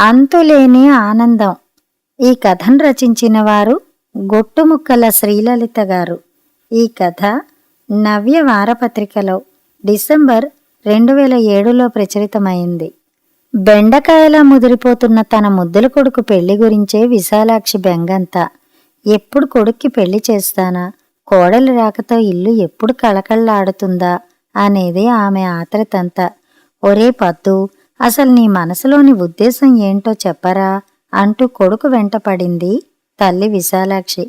అంతులేని ఆనందం. ఈ కథను రచించిన వారు గొట్టుముక్కల శ్రీలలిత గారు. ఈ కథ నవ్య వారపత్రికలో డిసెంబర్ 2007లో ప్రచురితమైంది. బెండకాయలా ముదిరిపోతున్న తన ముద్దుల కొడుకు పెళ్లి గురించే విశాలాక్షి బెంగంతా. ఎప్పుడు కొడుక్కి పెళ్లి చేస్తానా, కోడలి రాకతో ఇల్లు ఎప్పుడు కళకళలాడుతుందా అనేది ఆమె ఆత్రతంతా. ఒరే పద్దు, అసలు నీ మనసులోని ఉద్దేశం ఏంటో చెప్పరా అంటూ కొడుకు వెంటపడింది తల్లి విశాలాక్షి.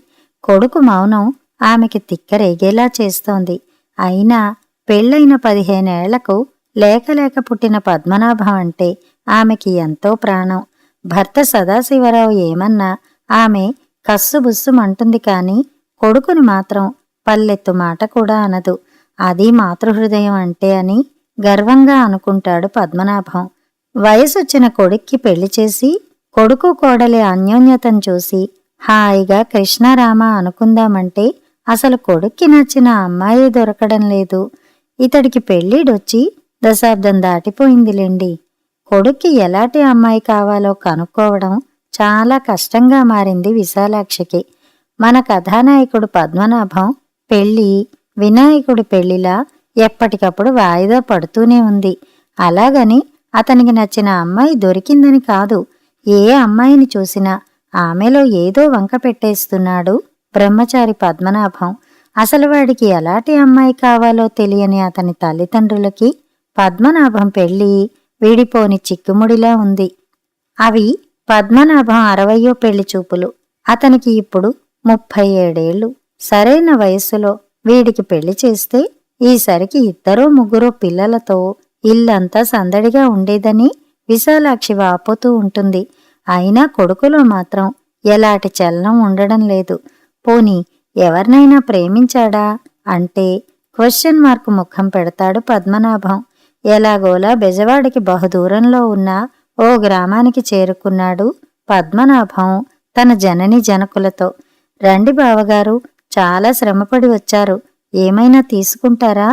కొడుకు మౌనం ఆమెకి తిక్కరేగేలా చేస్తోంది. అయినా పెళ్ళైన 15 ఏళ్లకు లేక పుట్టిన పద్మనాభం అంటే ఆమెకి ఎంతో ప్రాణం. భర్త సదాశివరావు ఏమన్నా ఆమె కస్సుబుస్సుమంటుంది కాని కొడుకుని మాత్రం పల్లెత్తు మాట కూడా అనదు. అది మాతృహృదయం అంటే అని గర్వంగా అనుకుంటాడు పద్మనాభం. వయసొచ్చిన కొడుక్కి పెళ్లి చేసి కొడుకు కోడలి అన్యోన్యతను చూసి హాయిగా కృష్ణారామ అనుకుందామంటే అసలు కొడుక్కి నచ్చిన అమ్మాయి దొరకడం లేదు. ఇతడికి పెళ్ళిడొచ్చి దశాబ్దం దాటిపోయిందిలేండి. కొడుక్కి ఎలాంటి అమ్మాయి కావాలో కనుక్కోవడం చాలా కష్టంగా మారింది విశాలాక్షికి. మన కథానాయకుడు పద్మనాభం పెళ్ళి వినాయకుడి పెళ్లిలా ఎప్పటికప్పుడు వాయిదా పడుతూనే ఉంది. అలాగని అతనికి నచ్చిన అమ్మాయి దొరికిందని కాదు. ఏ అమ్మాయిని చూసినా ఆమెలో ఏదో వంక పెట్టేస్తున్నాడు బ్రహ్మచారి పద్మనాభం. అసలు వాడికి ఎలాంటి అమ్మాయి కావాలో తెలియని అతని తల్లిదండ్రులకి పద్మనాభం పెళ్ళి వీడిపోని చిక్కుముడిలా ఉంది. అవి పద్మనాభం 60వ పెళ్లి చూపులు. అతనికి ఇప్పుడు 37 సరైన వయస్సులో వీడికి పెళ్లి చేస్తే ఈసరికి 2-3 పిల్లలతో ఇల్లంతా సందడిగా ఉండేదని విశాలాక్షి వాపోతూ ఉంటుంది. అయినా కొడుకులో మాత్రం ఎలాంటి చలనం ఉండడం లేదు. పోనీ ఎవరినైనా ప్రేమించాడా అంటే క్వశ్చన్ మార్క్ ముఖం పెడతాడు పద్మనాభం. ఎలాగోలా బెజవాడికి బహుదూరంలో ఉన్న ఓ గ్రామానికి చేరుకున్నాడు పద్మనాభం తన జనని జనకులతో. రండి బావగారు, చాలా శ్రమపడి వచ్చారు, ఏమైనా తీసుకుంటారా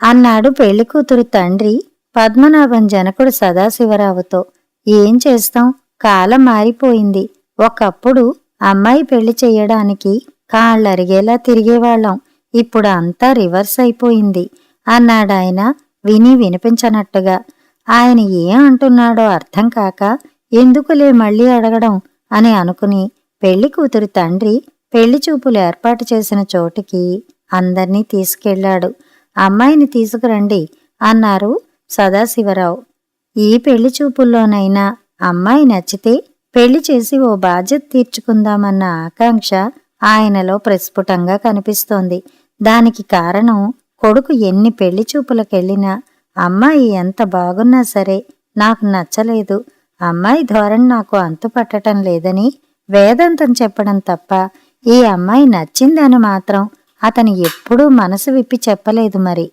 అన్నాడు పెళ్లికూతురు తండ్రి పద్మనాభం జనకుడు సదాశివరావుతో. ఏం చేస్తాం, కాలం మారిపోయింది. ఒకప్పుడు అమ్మాయి పెళ్లి చెయ్యడానికి కాళ్ళరిగేలా తిరిగేవాళ్ళం. ఇప్పుడు అంతా రివర్స్ అయిపోయింది అన్నాడాయన విని వినిపించనట్టుగా. ఆయన ఏం అంటున్నాడో అర్థం కాక ఎందుకులే మళ్ళీ అడగడం అని అనుకుని పెళ్లికూతురు తండ్రి పెళ్లి చూపులు ఏర్పాటు చేసిన చోటికి అందర్నీ తీసుకెళ్లాడు. అమ్మాయిని తీసుకురండి అన్నారు సదాశివరావు. ఈ పెళ్లి చూపుల్లోనైనా అమ్మాయి నచ్చితే పెళ్లి చేసి ఓ బాధ్యత తీర్చుకుందామన్న ఆకాంక్ష ఆయనలో ప్రస్ఫుటంగా కనిపిస్తోంది. దానికి కారణం కొడుకు ఎన్ని పెళ్లి చూపులకెళ్ళినా అమ్మాయి ఎంత బాగున్నా సరే నాకు నచ్చలేదు, అమ్మాయి ధోరణి నాకు అంతుపట్టటం లేదని వేదాంతం చెప్పడం తప్ప ఈ అమ్మాయి నచ్చిందని మాత్రం అతను ఎప్పుడూ మనసు విప్పి చెప్పలేదు. మరి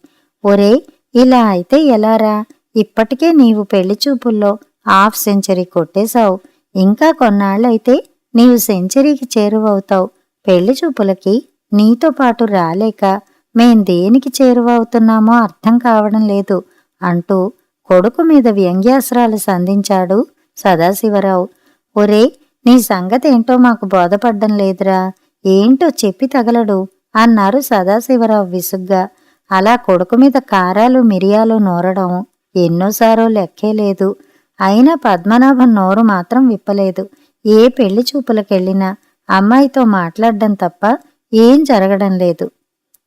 ఒరే, ఇలా అయితే ఎలారా? ఇప్పటికే నీవు పెళ్లి చూపుల్లో హాఫ్ సెంచరీ కొట్టేశావు. ఇంకా కొన్నాళ్ళైతే నీవు సెంచరీకి చేరువవుతావు. పెళ్లి చూపులకి నీతో పాటు రాలేక మేం దేనికి చేరువవుతున్నామో అర్థం కావడం లేదు అంటూ కొడుకు మీద వ్యంగ్యాస్త్రాలు సంధించాడు సదాశివరావు. ఒరే, నీ సంగతేంటో మాకు బోధపడ్డం లేదురా, ఏంటో చెప్పి తగలడు అన్నారు సదాశివరావు విసుగ్గా. అలా కొడుకు మీద కారాలు మిరియాలు నూరడం ఎన్నోసారో లెక్కే లేదు. అయినా పద్మనాభం నోరు మాత్రం విప్పలేదు. ఏ పెళ్లి చూపులకెళ్ళినా అమ్మాయితో మాట్లాడడం తప్ప ఏం జరగడం లేదు.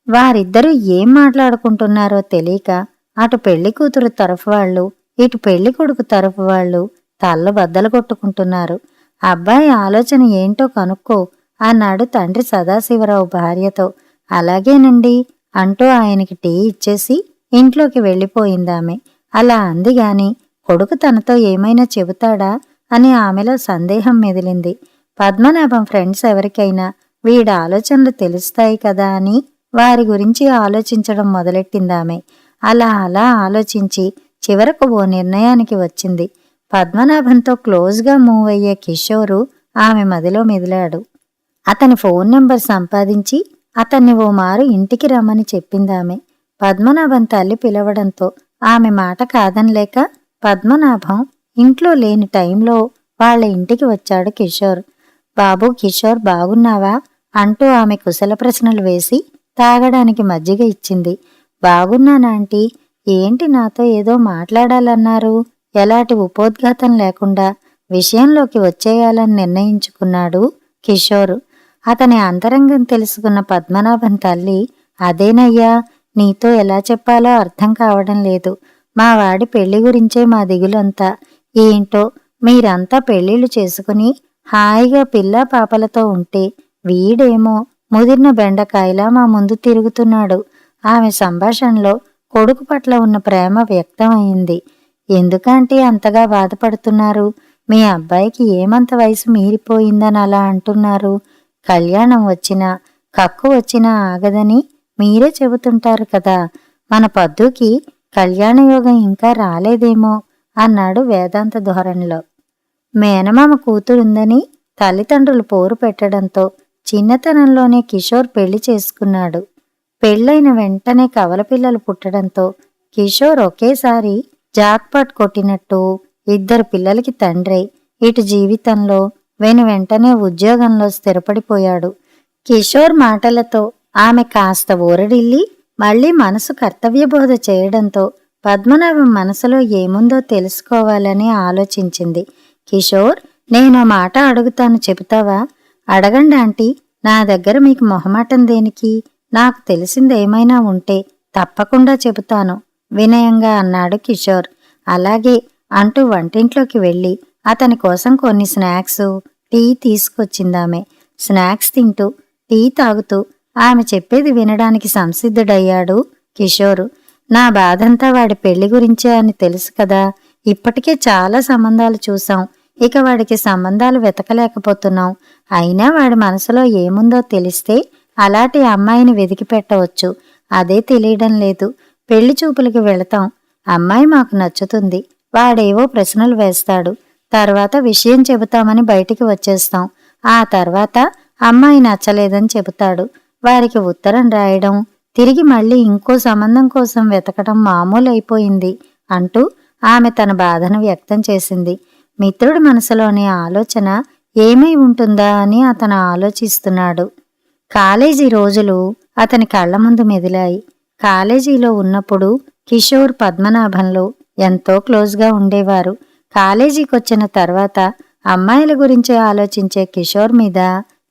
వారిద్దరూ ఏం మాట్లాడుకుంటున్నారో తెలియక అటు పెళ్లి కూతురు తరఫు వాళ్ళు ఇటు పెళ్లి కొడుకు తరఫు వాళ్ళు తల్ల బద్దలు కొట్టుకుంటున్నారు. అబ్బాయి ఆలోచన ఏంటో కనుక్కో అన్నాడు తండ్రి సదాశివరావు భార్యతో. అలాగేనండి అంటూ ఆయనకి టీ ఇచ్చేసి ఇంట్లోకి వెళ్ళిపోయిందామె. అలా అందిగాని కొడుకు తనతో ఏమైనా చెబుతాడా అని ఆమెలో సందేహం మెదిలింది. పద్మనాభం ఫ్రెండ్స్ ఎవరికైనా వీడి ఆలోచనలు తెలుస్తాయి కదా అని వారి గురించి ఆలోచించడం మొదలెట్టిందామె. అలా ఆలోచించి చివరకు ఓ నిర్ణయానికి వచ్చింది. పద్మనాభంతో క్లోజ్గా మూవ్ అయ్యే కిషోరు ఆమె మదిలో మెదిలాడు. అతని ఫోన్ నంబర్ సంపాదించి అతన్ని ఓ మారు ఇంటికి రమ్మని చెప్పిందామె. పద్మనాభం తల్లి పిలవడంతో ఆమె మాట కాదనలేక పద్మనాభం ఇంట్లో లేని టైంలో వాళ్ళ ఇంటికి వచ్చాడు కిషోర్. బాబూ కిషోర్, బాగున్నావా అంటూ ఆమె కుశల ప్రశ్నలు వేసి తాగడానికి మజ్జిగ ఇచ్చింది. బాగున్నానాంటీ. ఏంటి నాతో ఏదో మాట్లాడాలన్నారు? ఎలాంటి ఉపోద్ఘాతం లేకుండా విషయంలోకి వచ్చేయాలని నిర్ణయించుకున్నాడు కిషోర్. అతని అంతరంగం తెలుసుకున్న పద్మనాభం తల్లి, అదేనయ్యా, నీతో ఎలా చెప్పాలో అర్థం కావడం లేదు. మా వాడి పెళ్లి గురించే మా దిగులంతా. ఏంటో మీరంతా పెళ్లిళ్లు చేసుకుని హాయిగా పిల్లా పాపలతో ఉంటే వీడేమో ముదిరిన బెండకాయలా మా ముందు తిరుగుతున్నాడు. ఆమె సంభాషణలో కొడుకు పట్ల ఉన్న ప్రేమ వ్యక్తమైంది. ఎందుకంటే అంతగా బాధపడుతున్నారు? మీ అబ్బాయికి ఏమంత వయసు మీరిపోయిందని అలా అంటున్నారు? కళ్యాణం వచ్చినా కక్కు వచ్చినా ఆగదని మీరే చెబుతుంటారు కదా. మన పద్దుకి కళ్యాణయోగం ఇంకా రాలేదేమో అన్నాడు వేదాంత ధోరణిలో. మేనమామ కూతురుందని తల్లిదండ్రులు పోరు పెట్టడంతో చిన్నతనంలోనే కిషోర్ పెళ్లి చేసుకున్నాడు. పెళ్లైన వెంటనే కవలపిల్లలు పుట్టడంతో కిషోర్ ఒకేసారి జాక్పాట్ కొట్టినట్టు 2 పిల్లలకి తండ్రై ఇటు జీవితంలో వెంటనే ఉద్యోగంలో స్థిరపడిపోయాడు. కిషోర్ మాటలతో ఆమె కాస్త ఊరడిల్లి మళ్లీ మనసు కర్తవ్యబోధ చేయడంతో పద్మనాభం మనసులో ఏముందో తెలుసుకోవాలని ఆలోచించింది. కిషోర్, నేనో మాట అడుగుతాను, చెబుతావా? అడగండి ఆంటీ, నా దగ్గర మీకు మొహమాటం దేనికి? నాకు తెలిసిందేమైనా ఉంటే తప్పకుండా చెబుతాను వినయంగా అన్నాడు కిషోర్. అలాగే అంటూ వంటింట్లోకి వెళ్ళి అతని కోసం కొన్ని స్నాక్స్, టీ తీసుకొచ్చిందామె. స్నాక్స్ తింటూ టీ తాగుతూ ఆమె చెప్పేది వినడానికి సంసిద్ధుడయ్యాడు కిషోరు. నా బాధంతా వాడి పెళ్లి గురించే అని తెలుసు కదా. ఇప్పటికే చాలా సంబంధాలు చూసాం. ఇక వాడికి సంబంధాలు వెతకలేకపోతున్నాం. అయినా వాడి మనసులో ఏముందో తెలిస్తే అలాంటి అమ్మాయిని వెతికి పెట్టవచ్చు. అదే తెలియడం లేదు. పెళ్లి చూపులకి వెళతాం. అమ్మాయి మాకు నచ్చుతుంది. వాడేవో ప్రశ్నలు వేస్తాడు. తర్వాత విషయం చెబుతామని బయటికి వచ్చేస్తాం. ఆ తర్వాత అమ్మాయి నచ్చలేదని చెబుతాడు. వారికి ఉత్తరం రాయడం, తిరిగి మళ్ళీ ఇంకో సంబంధం కోసం వెతకడం మామూలైపోయింది అంటూ ఆమె తన బాధను వ్యక్తం చేసింది. మిత్రుడి మనసులోని ఆలోచన ఏమై ఉంటుందా అని అతను ఆలోచిస్తున్నాడు. కాలేజీ రోజులు అతని కళ్ల ముందు మెదిలాయి. కాలేజీలో ఉన్నప్పుడు కిషోర్ పద్మనాభంలో ఎంతో క్లోజ్గా ఉండేవారు. కాలేజీకొచ్చిన తర్వాత అమ్మాయిల గురించి ఆలోచించే కిషోర్ మీద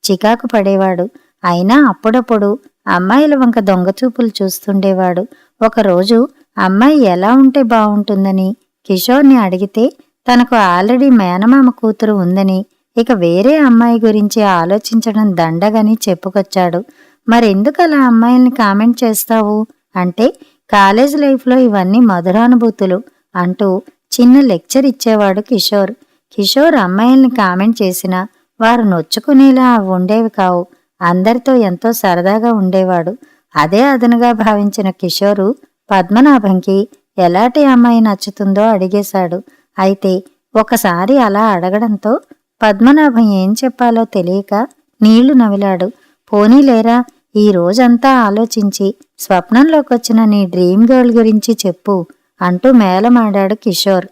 చికాకు పడేవాడు. అయినా అప్పుడప్పుడు అమ్మాయిల వంక దొంగచూపులు చూస్తుండేవాడు. ఒకరోజు అమ్మాయి ఎలా ఉంటే బావుంటుందని కిషోర్ని అడిగితే తనకు ఆల్రెడీ మేనమామ కూతురు ఉందని, ఇక వేరే అమ్మాయి గురించి ఆలోచించడం దండగని చెప్పుకొచ్చాడు. మరెందుకు అలా అమ్మాయిల్ని కామెంట్ చేస్తావు అంటే, కాలేజ్ లైఫ్లో ఇవన్నీ మధురానుభూతులు అంటూ చిన్న లెక్చర్ ఇచ్చేవాడు కిషోర్. కిషోర్ అమ్మాయిల్ని కామెంట్ చేసినా వారు నొచ్చుకునేలా ఉండేవి కావు. అందరితో ఎంతో సరదాగా ఉండేవాడు. అదే అదనుగా భావించిన కిషోరు పద్మనాభంకి ఎలాంటి అమ్మాయి నచ్చుతుందో అడిగేశాడు. అయితే ఒకసారి అలా అడగడంతో పద్మనాభం ఏం చెప్పాలో తెలియక నీళ్లు నవిలాడు. పోనీలేరా, ఈ రోజంతా ఆలోచించి స్వప్నంలోకొచ్చిన నీ డ్రీమ్ గర్ల్ గురించి చెప్పు అంటూ మేలమాడాడు కిషోర్.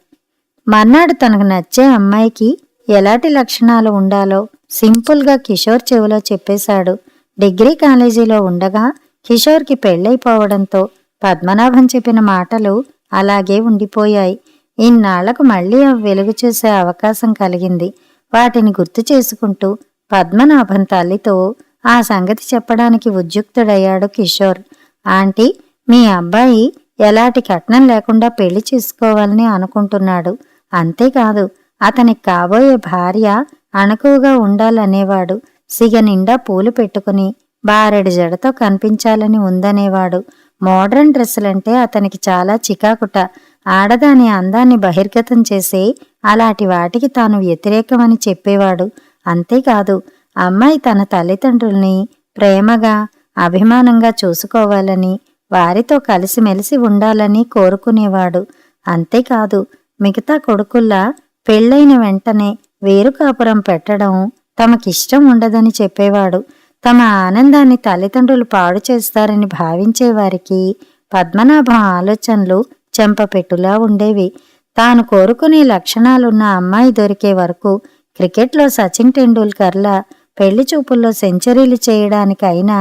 మర్నాడు తనకు నచ్చే అమ్మాయికి ఎలాంటి లక్షణాలు ఉండాలో సింపుల్గా కిషోర్ చెవిలో చెప్పేశాడు. డిగ్రీ కాలేజీలో ఉండగా కిషోర్కి పెళ్ళైపోవడంతో పద్మనాభం చెప్పిన మాటలు అలాగే ఉండిపోయాయి. ఇన్నాళ్లకు మళ్లీ అవి వెలుగు చూసే అవకాశం కలిగింది. వాటిని గుర్తు చేసుకుంటూ పద్మనాభం తల్లితో ఆ సంగతి చెప్పడానికి ఉద్యుక్తుడయ్యాడు కిషోర్. ఆంటీ, మీ అబ్బాయి ఎలాంటి కట్నం లేకుండా పెళ్లి చేసుకోవాలని అనుకుంటున్నాడు. అంతేకాదు, అతనికి కాబోయే భార్య అణకువగా ఉండాలనేవాడు. సిగ నిండా పూలు పెట్టుకుని బారెడు జడతో కనిపించాలని ఉందనేవాడు. మోడ్రన్ డ్రెస్సులంటే అతనికి చాలా చికాకుట. ఆడదాని అందాన్ని బహిర్గతం చేసే అలాంటి వాటికి తాను వ్యతిరేకమని చెప్పేవాడు. అంతేకాదు, అమ్మాయి తన తల్లిదండ్రుల్ని ప్రేమగా అభిమానంగా చూసుకోవాలని, వారితో కలిసిమెలిసి ఉండాలని కోరుకునేవాడు. అంతేకాదు, మిగతా కొడుకుల్లా పెళ్లైన వెంటనే వేరు కాపురం పెట్టడం తమకిష్టం ఉండదని చెప్పేవాడు. తమ ఆనందాన్ని తల్లిదండ్రులు పాడు చేస్తారని భావించేవారికి పద్మనాభం ఆలోచనలు చెంపపెట్టులా ఉండేవి. తాను కోరుకునే లక్షణాలున్న అమ్మాయి దొరికే వరకు క్రికెట్లో సచిన్ టెండూల్కర్లా పెళ్లి చూపుల్లో సెంచరీలు చేయడానికైనా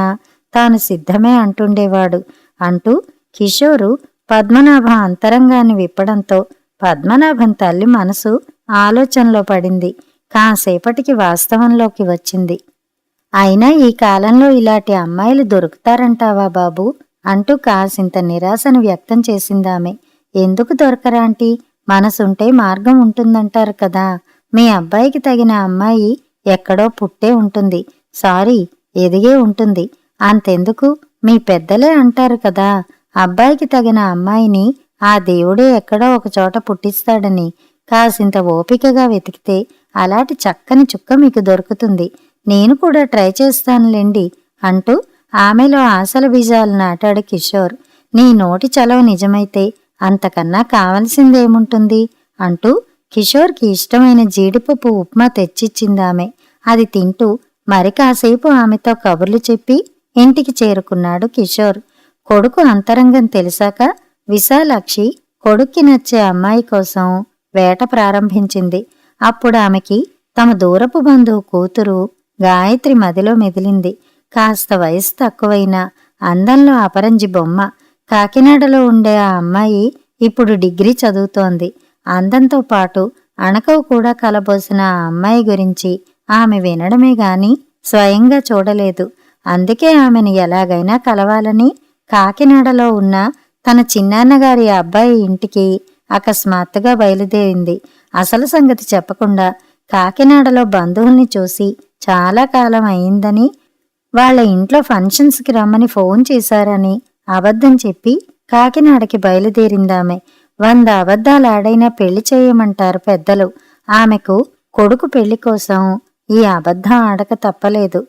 తాను సిద్ధమే అంటుండేవాడు అంటూ కిషోరు పద్మనాభం అంతరంగాన్ని విప్పడంతో పద్మనాభం తల్లి మనసు ఆలోచనలో పడింది. కాసేపటికి వాస్తవంలోకి వచ్చింది. అయినా ఈ కాలంలో ఇలాంటి అమ్మాయిలు దొరుకుతారంటావా బాబూ అంటూ కాసింత నిరాశను వ్యక్తం చేసిందామె. ఎందుకు దొరకరాంటీ? మనసుంటే మార్గం ఉంటుందంటారు కదా. మీ అబ్బాయికి తగిన అమ్మాయి ఎక్కడో పుట్టే ఉంటుంది. సారీ, ఎదిగే ఉంటుంది. అంతెందుకు, మీ పెద్దలే అంటారు కదా, అబ్బాయికి తగిన అమ్మాయిని ఆ దేవుడే ఎక్కడో ఒకచోట పుట్టిస్తాడని. కాసింత ఓపికగా వెతికితే అలాంటి చక్కని చుక్క మీకు దొరుకుతుంది. నేను కూడా ట్రై చేస్తానులేండి అంటూ ఆమెలో ఆశల బీజాలు నాటాడు కిషోర్. నీ నోటి చలవ నిజమైతే అంతకన్నా కావలసిందేముంటుంది అంటూ కిషోర్కి ఇష్టమైన జీడిపప్పు ఉప్మా తెచ్చిచ్చిందామె. అది తింటూ మరి కాసేపు ఆమెతో కబుర్లు చెప్పి ఇంటికి చేరుకున్నాడు కిషోర్. కొడుకు అంతరంగం తెలిసాక విశాలాక్షి కొడుక్కి నచ్చే అమ్మాయి కోసం వేట ప్రారంభించింది. అప్పుడు ఆమెకి తమ దూరపు బంధువు కూతురు గాయత్రి మదిలో మెదిలింది. కాస్త వయసు తక్కువైనా అందంలో అపరంజి బొమ్మ. కాకినాడలో ఉండే ఆ అమ్మాయి ఇప్పుడు డిగ్రీ చదువుతోంది. అందంతో పాటు అణకవు కూడా కలబోసిన ఆ అమ్మాయి గురించి ఆమె వినడమే గాని స్వయంగా చూడలేదు. అందుకే ఆమెను ఎలాగైనా కలవాలని కాకినాడలో ఉన్న తన చిన్నాన్నగారి అబ్బాయి ఇంటికి అకస్మాత్తుగా బయలుదేరింది. అసలు సంగతి చెప్పకుండా కాకినాడలో బంధువుల్ని చూసి చాలా కాలం అయిందని, వాళ్ళ ఇంట్లో ఫంక్షన్స్కి రమ్మని ఫోన్ చేశారని అబద్ధం చెప్పి కాకినాడకి బయలుదేరిందామె. 100 అబద్ధాలాడైనా పెళ్లి చేయమంటారు పెద్దలు. ఆమెకు కొడుకు పెళ్లి కోసం ఈ అబద్ధం ఆడక తప్పలేదు.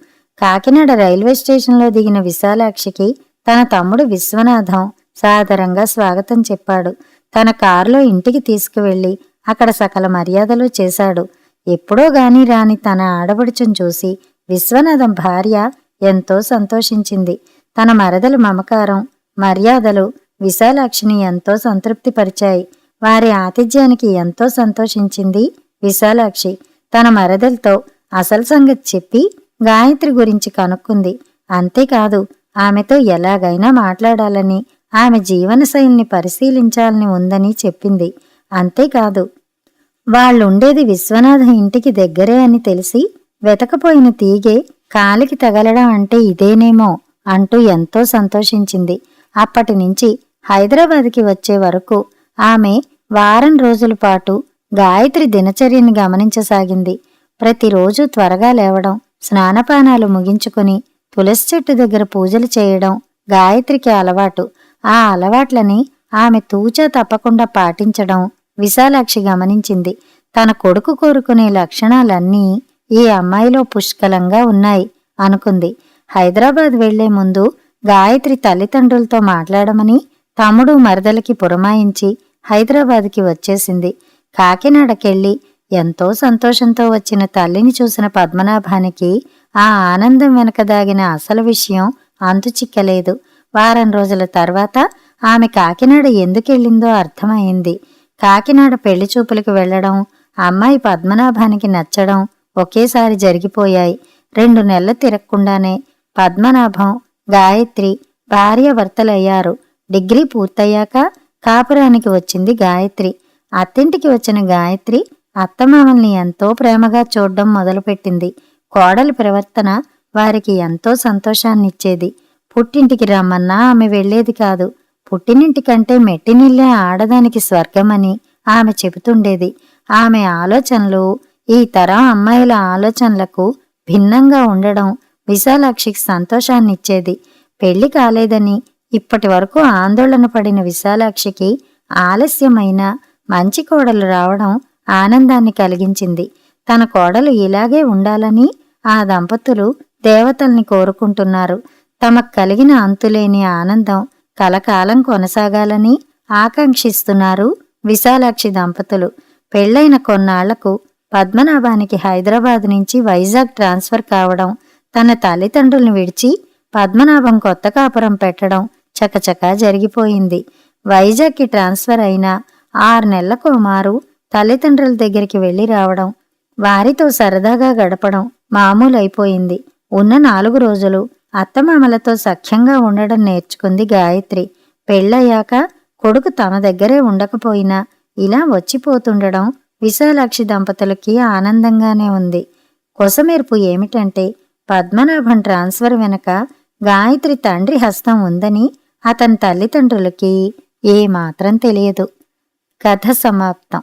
కాకినాడ రైల్వే స్టేషన్లో దిగిన విశాలాక్షికి తన తమ్ముడు విశ్వనాథం సాదరంగా స్వాగతం చెప్పాడు. తన కారులో ఇంటికి తీసుకువెళ్లి అక్కడ సకల మర్యాదలు చేశాడు. ఎప్పుడో గాని రాని తన ఆడబడుచును చూసి విశ్వనాథం భార్య ఎంతో సంతోషించింది. తన మరదలు మమకారం, మర్యాదలు విశాలాక్షిని ఎంతో సంతృప్తిపరిచాయి. వారి ఆతిథ్యానికి ఎంతో సంతోషించింది విశాలాక్షి. తన మరదలతో అసలు సంగతి చెప్పి గాయత్రి గురించి కనుక్కుంది. అంతేకాదు, ఆమెతో ఎలాగైనా మాట్లాడాలని, ఆమె జీవనశైలిని పరిశీలించాలని ఉందని చెప్పింది. అంతేకాదు, వాళ్ళుండేది విశ్వనాథం ఇంటికి దగ్గరే అని తెలిసి వెతకపోయిన తీగే కాలికి తగలడం అంటే ఇదేనేమో అంటూ ఎంతో సంతోషించింది. అప్పటినుంచి హైదరాబాద్కి వచ్చే వరకు ఆమె వారం రోజుల పాటు గాయత్రి దినచర్యని గమనించసాగింది. ప్రతిరోజు త్వరగా లేవడం, స్నానపానాలు ముగించుకుని తులసి చెట్టు దగ్గర పూజలు చేయడం గాయత్రికి అలవాటు. ఆ అలవాట్లని ఆమె తూచా తప్పకుండా పాటించడం విశాలాక్షి గమనించింది. తన కొడుకు కోరుకునే లక్షణాలన్నీ ఈ అమ్మాయిలో పుష్కలంగా ఉన్నాయి అనుకుంది. హైదరాబాద్ వెళ్లే ముందు గాయత్రి తల్లిదండ్రులతో మాట్లాడమని తమ్ముడు మరదలకి పురమాయించి హైదరాబాద్కి వచ్చేసింది. కాకినాడకెళ్లి ఎంతో సంతోషంతో వచ్చిన తల్లిని చూసిన పద్మనాభానికి ఆ ఆనందం వెనక దాగిన అసలు విషయం అంతుచిక్కలేదు. వారం రోజుల తర్వాత ఆమె కాకినాడ ఎందుకెళ్ళిందో అర్థమైంది. కాకినాడ పెళ్లి చూపులకు వెళ్లడం, అమ్మాయి పద్మనాభానికి నచ్చడం ఒకేసారి జరిగిపోయాయి. 2 నెలలు తిరగకుండానే పద్మనాభం, గాయత్రి భార్యాభర్తలయ్యారు. డిగ్రీ పూర్తయ్యాక కాపురానికి వచ్చింది గాయత్రి. అత్తింటికి వచ్చిన గాయత్రి అత్తమామల్ని ఎంతో ప్రేమగా చూడ్డం మొదలుపెట్టింది. కోడలి ప్రవర్తన వారికి ఎంతో సంతోషాన్నిచ్చేది. పుట్టింటికి రమ్మన్నా ఆమె వెళ్లేది కాదు. పుట్టినింటికంటే మెట్టినిల్లే ఆడదానికి స్వర్గమని ఆమె చెబుతుండేది. ఆమె ఆలోచనలు ఈ తరం అమ్మాయిల ఆలోచనలకు భిన్నంగా ఉండడం విశాలాక్షికి సంతోషాన్నిచ్చేది. పెళ్లి కాలేదని ఇప్పటి వరకు ఆందోళన పడిన విశాలాక్షికి ఆలస్యమైన మంచి కోడలు రావడం ఆనందాన్ని కలిగించింది. తన కోడలు ఇలాగే ఉండాలని ఆ దంపతులు దేవతల్ని కోరుకుంటున్నారు. తమకు కలిగిన అంతులేని ఆనందం కలకాలం కొనసాగాలని ఆకాంక్షిస్తున్నారు విశాలాక్షి దంపతులు. పెళ్లైన కొన్నాళ్లకు పద్మనాభానికి హైదరాబాద్ నుంచి వైజాగ్ ట్రాన్స్ఫర్ కావడం, తన తల్లిదండ్రుల్ని విడిచి పద్మనాభం కొత్త కాపురం పెట్టడం చకచకా జరిగిపోయింది. వైజాగ్కి ట్రాన్స్ఫర్ అయినా 6 నెలలకో మారు తల్లిదండ్రుల దగ్గరికి వెళ్ళి రావడం, వారితో సరదాగా గడపడం మామూలైపోయింది. ఉన్న 4 రోజులు అత్తమామలతో సఖ్యంగా ఉండడం నేర్చుకుంది గాయత్రి. పెళ్ళయ్యాక కొడుకు తమ దగ్గరే ఉండకపోయినా ఇలా వచ్చిపోతుండడం విశాలాక్షి దంపతులకి ఆనందంగానే ఉంది. కొసమెరుపు ఏమిటంటే పద్మనాభం ట్రాన్స్ఫర్ వెనక గాయత్రి తండ్రి హస్తం ఉందని అతని తల్లిదండ్రులకి ఏమాత్రం తెలియదు. కథ సమాప్తం.